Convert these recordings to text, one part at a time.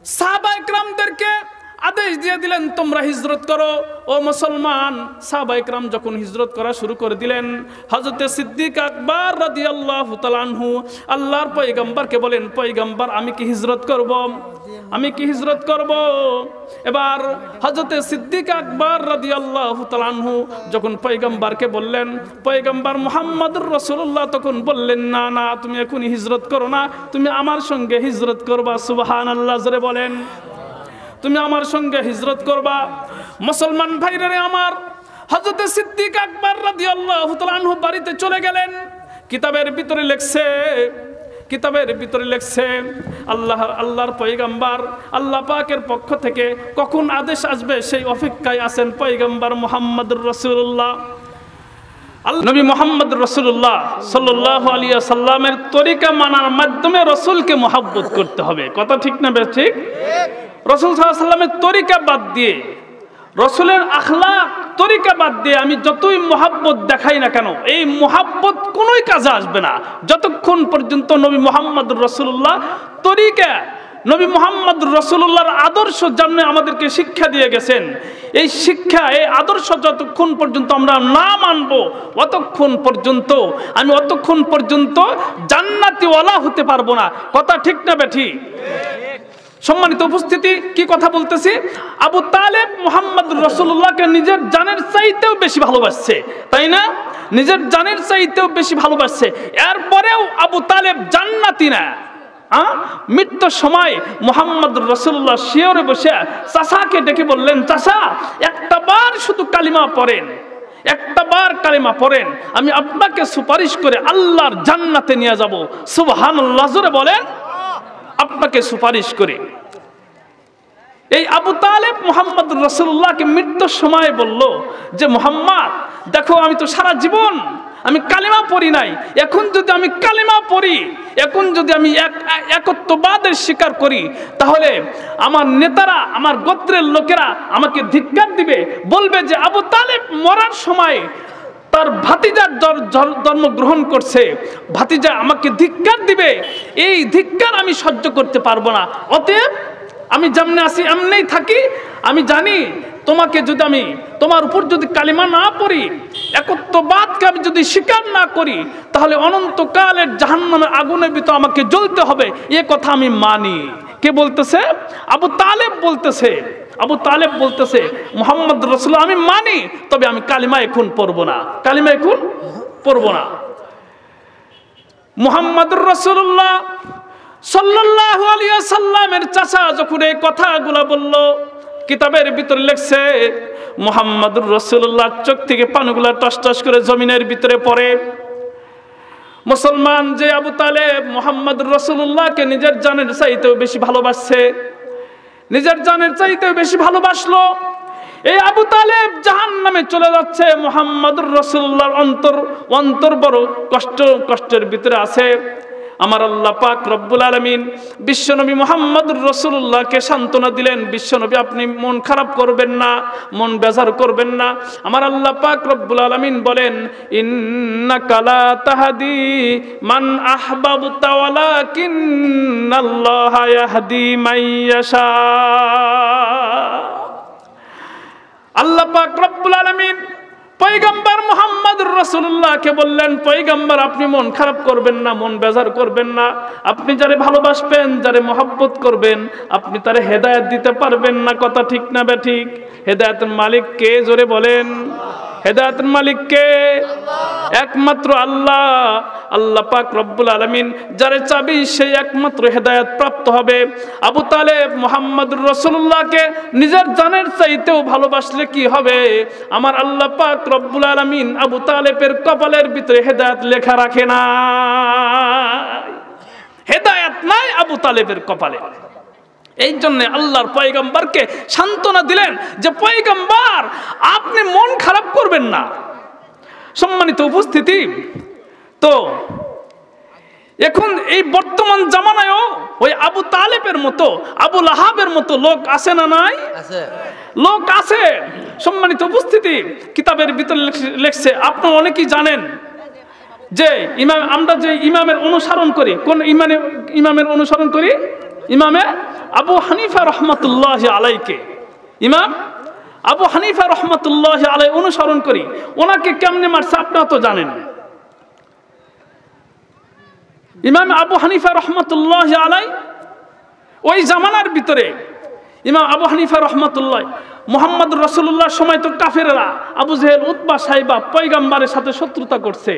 সাহাবায়ে কেরামদেরকে আদেশ দিয়ে দিলেন তোমরা হিজরত করো। ও মুসলমান, সাহাবায়ে কেরাম যখন হিজরত করা শুরু করে দিলেন, হযরতে সিদ্দিক আকবর রাদিয়াল্লাহু তাআলা আনহু আল্লাহর পয়গম্বরকে বলেন, পয়গম্বর আমি কি হিজরত করব? আমি কি হিজরত করব? এবার হযরতে সিদ্দিক আকবর রাদিয়াল্লাহু তাআলা আনহু যখন পয়গম্বরকে বললেন, পয়গম্বর মুহাম্মদুর রাসূলুল্লাহ তখন বললেন, না না, তুমি এখন হিজরত করো না, তুমি আমার সঙ্গে হিজরত করবা। সুবহানাল্লাহ, জোরে বলেন, তুমি আমার সঙ্গে হিজরত করবা। মুসলমান ভাইরা আমার, হযরত সিদ্দিক আকবর রাদিয়াল্লাহু তাআলা আনহু বাড়িতে চলে গেলেন। কিতাবের ভিতরে লেখছে আল্লাহর পয়গম্বর আল্লাহ পাকের পক্ষ থেকে কখন আদেশ আসবে সেই অপেক্ষায় আছেন পয়গম্বর মুহাম্মদুর রাসূলুল্লাহ। নবী মুহাম্মদ রাসূলুল্লাহ সাল্লাল্লাহু আলাইহি ওয়াসাল্লামের তরিকা মানার মাধ্যমে রাসূলকে মহব্বত করতে হবে। কথা ঠিক না ঠিক? রাসূল সাল্লাল্লাহু আলাইহি ওয়াসাল্লামের তরিকা বাদ দিয়ে, রাসূলের আখলাক তরিকা বাদ দিয়ে আমি যতই মহব্বত দেখাই না কেন, এই মহব্বত কোনোই কাজে আসবে না যতক্ষণ পর্যন্ত নবী মুহাম্মদ রাসূলুল্লাহ তরিকা, নবী মুহাম্মদ রাসূলুল্লাহর আদর্শ যেমন আমাদেরকে শিক্ষা দিয়ে গেছেন, এই শিক্ষা, এই আদর্শ যতক্ষণ পর্যন্ত আমরা না মানব অতক্ষণ পর্যন্ত জান্নাতীওয়ালা হতে পারবো না। কথা ঠিক না বেঠি? সম্মানিত উপস্থিতি, কি কথা বলতেছি? আবু তালেব মুহাম্মদুর রাসূলুল্লাহকে নিজের জানের চাইতেও বেশি ভালোবাসছে, তাই না? নিজের জানের চাইতেও বেশি ভালোবাসছে। এরপরেও আবু তালেব জান্নাতি না। মৃত্যুর সময় মুহাম্মদুর রাসূলুল্লাহ শিয়রে বসে চাচাকে ডেকে বললেন, চাচা একটাবার শুধু কালিমা পড়েন, একটাবার কালিমা পড়েন, আমি আপনাকে সুপারিশ করে আল্লাহর জান্নাতে নিয়ে যাব। সুবহানাল্লাহ, জোরে বলেন, আপনাকে সুপারিশ করে। এই আবু তালেব মুহাম্মদুর রাসূলুল্লাহকে মৃত্যুর সময় বলল যে, মুহাম্মদ দেখো, আমি তো সারা জীবন আমি কালিমা পড়ি নাই, এখন যদি আমি কালিমা পড়ি, এখন যদি আমি একত্ববাদের স্বীকার করি, তাহলে আমার নেতারা, আমার গোত্রের লোকেরা আমাকে ধিক্কার দিবে, বলবে যে আবু তালেব মরার সময় তার ভাতিজার জন্ম গ্রহণ করছে, ভাতিজা আমাকে ধিক্কার দিবে, এই ধিক্কার আমি সহ্য করতে পারবো না। অতএব আমি যেমনি আছি এমনিই থাকি। আমি জানি তোমাকে যদি আমি, তোমার উপর যদি কালিমা না পড়ি, একত্ববাদকে আমি যদি স্বীকার না করি, তাহলে অনন্তকালের জাহান্নামের আগুনের ভিতর আমাকে জ্বলতে হবে, এ কথা আমি মানি। কে বলতেছে? আবু তালেব বলতেছে। আবু তালেব বলতেছে, মুহাম্মদ রাসূলুল্লাহ আমি মানি, তবে আমি কালিমা এখন পড়ব না, কালিমা এখন পড়ব না। মুহাম্মদুর রাসূলুল্লাহ সাল্লাল্লাহু আলাইহি ওয়াসাল্লামের চাচা যখন এই কথাগুলো বলল, কিতাবের ভিতরে লেখছে মুহাম্মদুর রাসূলুল্লাহ চোখ থেকে পানিগুলো টস টস করে জমিনের ভিতরে পড়ে। মুসলমান যে আবু তালেব মুহাম্মদুর রাসূলুল্লাহকে নিজের জানের চাইতেও বেশি ভালোবাসছে, নিজের জানের চাইতেও বেশি ভালোবাসলো, এই আবু তালেব জাহান্নামে চলে যাচ্ছে। মুহাম্মদুর রাসূলুল্লাহর অন্তর বড় কষ্টের ভিতরে আছে। আমার আল্লাহ পাক রব্বুল আলামিন বিশ্বনবী মুহাম্মদুর রাসূলুল্লাহকে সান্ত্বনা দিলেন, বিশ্বনবী আপনি মন খারাপ করবেন না, মন বেজার করবেন না। আমার আল্লাহ পাক রব্বুল আলামিন বলেন, ইন্নাকা লা তাহদি মান আহবাবতা ওয়ালাকিন্নাল্লাহা ইয়াহদি মান ইয়াশা। আল্লাহ পাক রব্বুল আলামিন পয়গম্বর মুহাম্মদুর রাসূলুল্লাহকে বললেন, পয়গম্বর আপনি মন খারাপ করবেন না, মন বেজার করবেন না। আপনি যারে ভালোবাসবেন, যারে মহব্বত করবেন, আপনি তারে হেদায়েত দিতে পারবেন না। কথা ঠিক না বেঠিক? হেদায়েতের মালিক কে? জোরে বলেন, হেদায়েতের মালিক কে? একমাত্র আল্লাহ। আল্লাহ পাক রব্বুল আলামিন যারে চাবি সেই একমাত্র হেদায়েত প্রাপ্ত হবে। আবু তালেব মুহাম্মদুর রাসূলুল্লাহকে নিজের জানের চাইতেও ভালোবাসলে কি হবে? আমার আল্লাহ পাক রব্বুল আলামিন আবু তালেবের কপালের ভিতরে হেদায়েত লেখা রাখে না, হেদায়েত নাই আবু তালেবের কপালে। এই জন্য আল্লাহর পয়গম্বরকে সান্ত্বনা দিলেন যে, পয়গম্বর আপনি মন খারাপ করবেন না। সম্মানিত উপস্থিতি, তো এখন এই বর্তমান জামানায়ও ওই আবু তালেবের মতো, আবু লাহাবের মতো লোক আছে না নাই? লোক আছে। সম্মানিত উপস্থিতি, কিতাবের ভিতরে লেখছে, আপনারা অনেকেই জানেন যে আমরা যে ইমামের অনুসরণ করি, কোন ইমামের অনুসরণ করি? ইমামে আবু হানিফা রহমতুল্লাহ আলাইকে, ইমাম আবু হানিফা রহমতুল্লাহ আলাই অনুসরণ করি। ওনাকে কেমনে মারছে আপনারা তো জানেন। ইমাম আবু হানিফা রহমতুল্লাহ আলাই ওই জামানার ভিতরে ইমাম আবু হানিফা রহমতুল্লাহ, মুহাম্মদ রাসূলুল্লাহর সময় তো কাফেররা আবু জেহেল, উতবা, সাইবা পয়গম্বরের সাথে শত্রুতা করছে।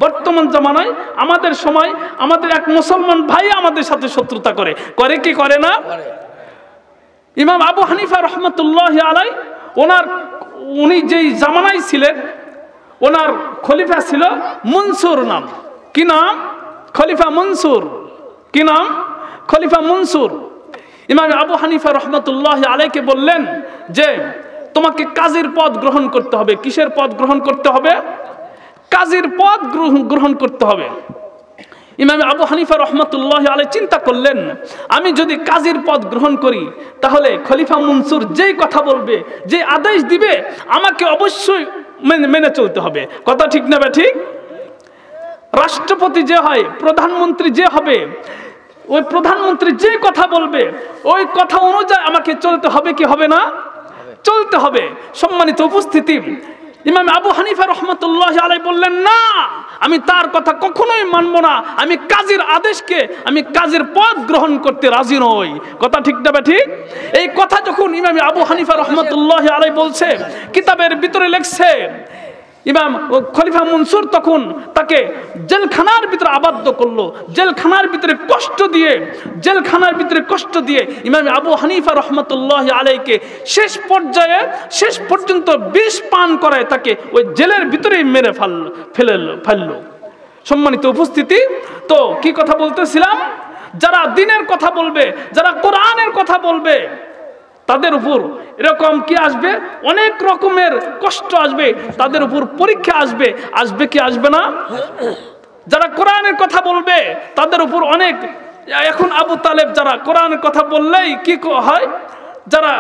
বর্তমান জামানায় আমাদের সময় আমাদের এক মুসলমান ভাই আমাদের সাথে শত্রুতা করে, করে কি করে না? ইমাম আবু হানিফা রহমতুল্লাহ আলাই উনি যেই জামানায় ছিলেন, ওনার খলিফা ছিল মনসুর নাম। কি নাম? খলিফা মনসুর। কি নাম? খলিফা মনসুর। ইমাম আবু হানিফা রহমতুল্লাহ আলাইকে বললেন যে তোমাকে কাজীর পদ গ্রহণ করতে হবে। কিসের পদ গ্রহণ করতে হবে? কাজীর পদ গ্রহণ করতে হবে। ইমাম আবু হানিফা রহমতুল্লাহ আলাই চিন্তা করলেন, আমি যদি কাজীর পদ গ্রহণ করি তাহলে খলিফা মনসুর যেই কথা বলবে, যে আদেশ দিবে, আমাকে অবশ্যই মেনে চলতে হবে। কথা ঠিক না ঠিক? রাষ্ট্রপতি যে হয়, প্রধানমন্ত্রী যে হবে, ওই প্রধানমন্ত্রী যে কথা বলবে ওই কথা অনুযায়ী আমাকে চলতে হবে কি হবে না? চলতে হবে। সম্মানিত উপস্থিতি, ইমাম আবু হানিফা রহমতুল্লাহ আলাই বললেন, না, আমি তার কথা কখনোই মানব না। আমি কাজীর আদেশকে, আমি কাজীর পদ গ্রহণ করতে রাজি নই। কথা ঠিক না ঠিক? এই কথা যখন ইমাম আবু হানিফা রহমতুল্লাহ আলাই বলছে, কিতাবের ভিতরে লেখছে, ইমাম খলিফা মনসুর তখন তাকে জেলখানার ভিতরে আবদ্ধ করলো। জেলখানার ভিতরে কষ্ট দিয়ে ইমাম আবু হানিফা রহমতুল্লাহ আলাইকে শেষ পর্যন্ত বিষ পান করায় তাকে ওই জেলের ভিতরেই মেরে ফেললো। সম্মানিত উপস্থিতি, তো কি কথা বলতেছিলাম? যারা দ্বীনের কথা বলবে, যারা কোরআনের কথা বলবে, তাদের উপর এরকম কি আসবে? অনেক রকমের কষ্ট আসবে, তাদের উপর পরীক্ষা আসবে। আসবে কি আসবে না? যারা কোরআনের কথা বলবে তাদের উপর অনেক, এখন আবু তালেব যারা কোরআনের কথা বললেই কি হয়, যারা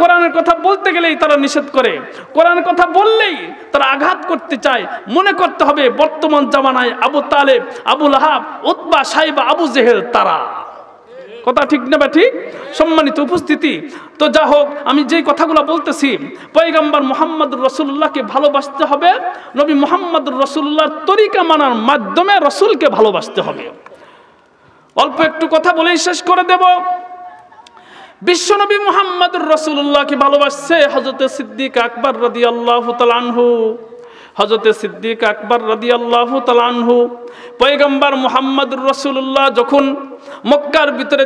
কোরআনের কথা বলতে গেলেই তারা নিষেধ করে, কোরআনের কথা বললেই তারা আঘাত করতে চায়। মনে করতে হবে বর্তমান জামানায় আবু তালেব, আবু লাহাব, উতবা, সাইবা, আবু জেহেল তারা। কথা ঠিক না ঠিক? সম্মানিত উপস্থিতি, তো যা হোক, আমি যেই কথাগুলো বলতেছি, পয়গম্বর মুহাম্মদুর রাসূলুল্লাহকে ভালোবাসতে হবে। নবী মুহাম্মদুর রাসূলুল্লাহর তরিকা মানার মাধ্যমে রাসূলকে ভালোবাসতে হবে। অল্প একটু কথা বলেই শেষ করে দেব। বিশ্বনবী মুহাম্মদুর রাসূলুল্লাহকে ভালোবাসছে হযরত সিদ্দিক আকবর রাদিয়াল্লাহু তাআলা আনহু। হযরতে সিদ্দিক আকবর রাদিয়াল্লাহু তাআলা আনহু পয়গম্বর মুহাম্মদুর রাসূলুল্লাহ যখন মক্কার ভিতরে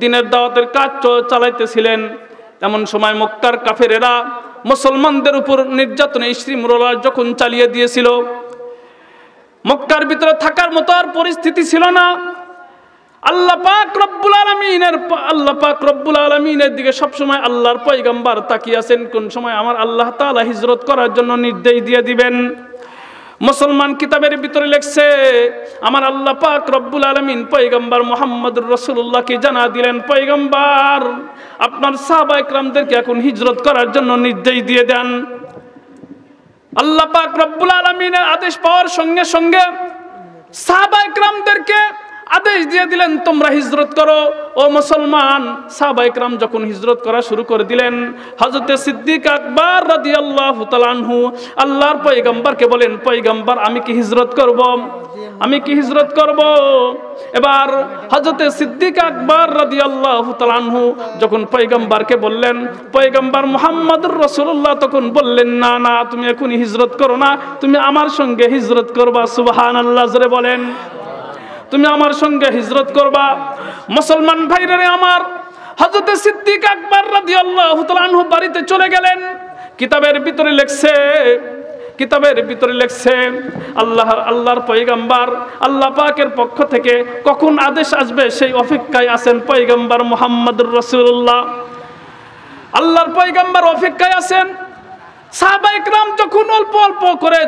দিনের দাওয়াতের কাজ চালাইতেছিলেন, এমন সময় মক্কার কাফেরেরা মুসলমানদের উপর নির্যাতনে ইসরিমুরলা যখন চালিয়ে দিয়েছিল, মক্কার ভিতরে থাকার মতো আর পরিস্থিতি ছিল না। আল্লাহ পাক রব্বুল আলামিনের দিকে সবসময় আল্লাহর পয়গম্বর তাকিয়ে আছেন, কোন সময় আমার আল্লাহ তাআলা হিজরত করার জন্য নির্দেশ দিয়ে দিবেন। মুসলমান কিতাবের ভিতরে লেখছে, আমার আল্লাহ পাক রব্বুল আলামিন পয়গম্বর মুহাম্মদুর রাসূলুল্লাহকে জানা দিলেন, পয়গম্বর আপনার সাহাবায়ে কেরামদেরকে এখন হিজরত করার জন্য নির্দেশ দিয়ে দেন। আল্লাহ পাক রব্বুল আলামিনের আদেশ পাওয়ার সঙ্গে সঙ্গে সাহাবায়ে কেরামদেরকে আদেশ দিয়ে দিলেন, তোমরা হিজরত করো। ও মুসলমান, সাহাবায়ে কেরাম যখন হিজরত করা শুরু করে দিলেন, হযরতে সিদ্দিক আকবর রাদিয়াল্লাহু তাআলা আনহু আল্লাহর পয়গম্বরকে বলেন, পয়গম্বর আমি কি হিজরত করব? এবার হযরতে সিদ্দিক আকবর রাদিয়াল্লাহু তাআলা আনহু যখন পয়গম্বরকে বললেন, পয়গম্বর মুহাম্মদুর রাসূলুল্লাহ তখন বললেন, না না, তুমি এখনই হিজরত করো না, তুমি আমার সঙ্গে হিজরত করবা। সুবহানাল্লাহ, জোরে বলেন, তুমি আমার সঙ্গে হিজরত করবা। মুসলমান ভাইরা আমার, হযরত সিদ্দিক আকবর রাদিয়াল্লাহু তাআলা আনহু বাড়িতে চলে গেলেন। কিতাবের ভিতরে লেখছে আল্লাহর পয়গম্বর আল্লাহ পাকের পক্ষ থেকে কখন আদেশ আসবে সেই অপেক্ষায় আছেন পয়গম্বর মুহাম্মদুর রাসূলুল্লাহ। আল্লাহর পয়গম্বর অপেক্ষায় আছেন। সাহাবায়ে কেরাম যখন অল্প অল্প করে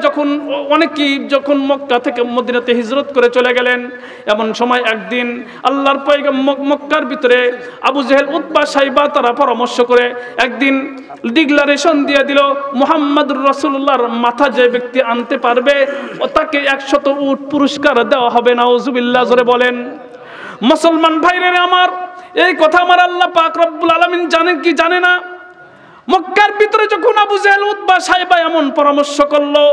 যখন মক্কা থেকে মদিনাতে হিজরত করে চলে গেলেন, এমন সময় একদিন আল্লাহর পয়গম্বর মক্কার ভিতরে আবু জেহেল, উতবা, সাইবা তারা পরামর্শ করে একদিন ডিক্লারেশন দিয়ে দিল, মুহাম্মদুর রাসূলুল্লাহর মাথা যে ব্যক্তি আনতে পারবে তাকে 100 উট পুরস্কার দেওয়া হবে। নাউজুবিল্লাহ, জোরে বলেন। মুসলমান ভাইরা আমার, এই কথা আমার আল্লাহ পাক রব্বুল আলামিন জানেন কি জানে না? মক্কার ভিতরে যখন আবু জাহেল উতবা সাইবা এমন পরামর্শ করলো,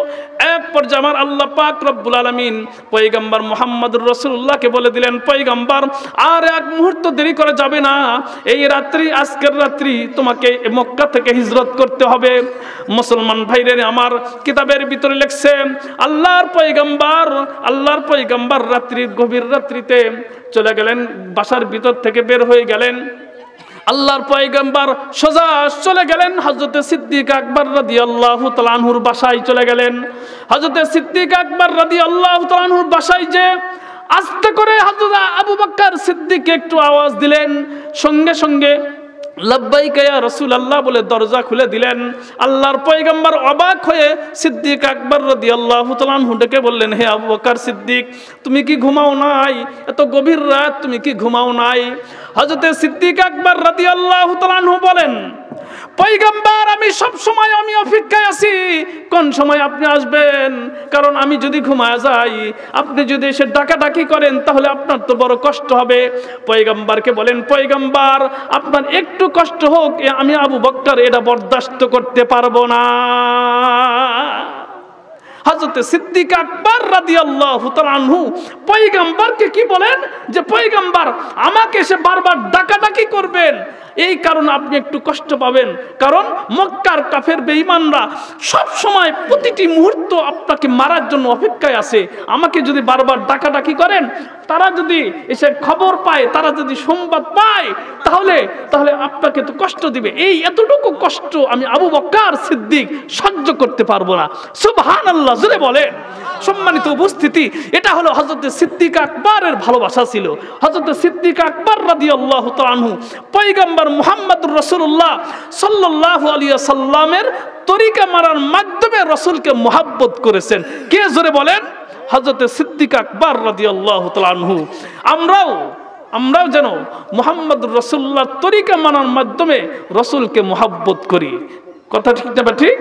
এক পর্যায়ে আমার আল্লাহ পাক রব্বুল আলামিন পয়গম্বর মুহাম্মদুর রাসূলুল্লাহকে বলে দিলেন, পয়গম্বর আর এক মুহূর্ত দেরি করা যাবে না, এই রাত্রি, আজকের রাত্রি তোমাকে মক্কা থেকে হিজরত করতে হবে। মুসলমান ভাইরে আমার, কিতাবের ভিতরে লিখছে আল্লাহর পয়গম্বর রাত্রির গভীর রাত্রিতে চলে গেলেন, বাসার ভিতর থেকে বের হয়ে গেলেন। আল্লাহর পয়গম্বর সোজা চলে গেলেন হযরতে সিদ্দিক আকবর রাদিয়াল্লাহু তাআলা আনহুর বাসায় চলে গেলেন। হযরতে সিদ্দিক আকবর রাদিয়াল্লাহু তাআলা আনহুর বাসায় যে আস্তে করে হযরত আবু বকর সিদ্দিক একটু আওয়াজ দিলেন, সঙ্গে সঙ্গে লাব্বাইকা ইয়া রাসূলুল্লাহ বলে দরজা খুলে দিলেন। আল্লাহর পয়গম্বর অবাক হয়ে সিদ্দিক আকবর রাদিয়াল্লাহু তাআলা আনহু ডেকে বললেন, হে আবু বকর সিদ্দিক, তুমি কি ঘুমাও নাই? এত গভীর রাত তুমি কি ঘুমাও নাই? হযরতে সিদ্দিক আকবর রাদিয়াল্লাহু তাআলা আনহু বলেন, পয়গম্বর আমি সব সময় আমি অপেক্ষায় আছি কোন সময় আপনি আসবেন, কারণ আমি যদি ঘুমায় যাই, আপনি যদি এসে ডাকাডাকি করেন তাহলে আপনার তো বড় কষ্ট হবে। পয়গম্বরকে বলেন, পয়গম্বর আপনার একটু কষ্ট হোক, আমি আবু বকর এটা বরদাস্ত করতে পারবো না। হযরতে সিদ্দিক আকবর রাদিয়াল্লাহু তাআলা আনহু পয়গম্বরকে কি বলেন যে, পয়গম্বর আমাকে এসে বারবার ডাকাডাকি করবেন, এই কারণে আপনি একটু কষ্ট পাবেন, কারণ মক্কার কাফের বেঈমানরা সব সময় প্রতিটি মুহূর্ত আপনাকে মারার জন্য অপেক্ষায় আছে। আমাকে যদি বারবার ডাকাডাকি করেন, তারা যদি এসে খবর পায়, তারা যদি সংবাদ পায়, তাহলে আপনাকে তো কষ্ট দিবে। এই এতটুকু কষ্ট আমি আবু বকর সিদ্দিক সহ্য করতে পারবো না। সুবহানাল্লাহ জোরে বলেন। সম্মানিত উপস্থিতি, এটা হলো হযরত সিদ্দিক আকবরের ভালোবাসা ছিল। হযরত সিদ্দিক আকবর রাদিয়াল্লাহু তাআলা আনহু পয়গম্বর মুহাম্মদুর রাসূলুল্লাহ সাল্লাল্লাহু আলাইহি ওয়াসাল্লামের তরিকা মারার মাধ্যমে রাসূলকে মুহাব্বত করেছেন। কে জোরে বলেন? হযরত সিদ্দিক আকবর রাদিয়াল্লাহু তাআলা আনহু। আমরাও যেন মুহাম্মদুর রাসূলুল্লাহর তরিকা মানার মাধ্যমে রাসূলকে মুহাব্বত করি। কথা ঠিক না ঠিক?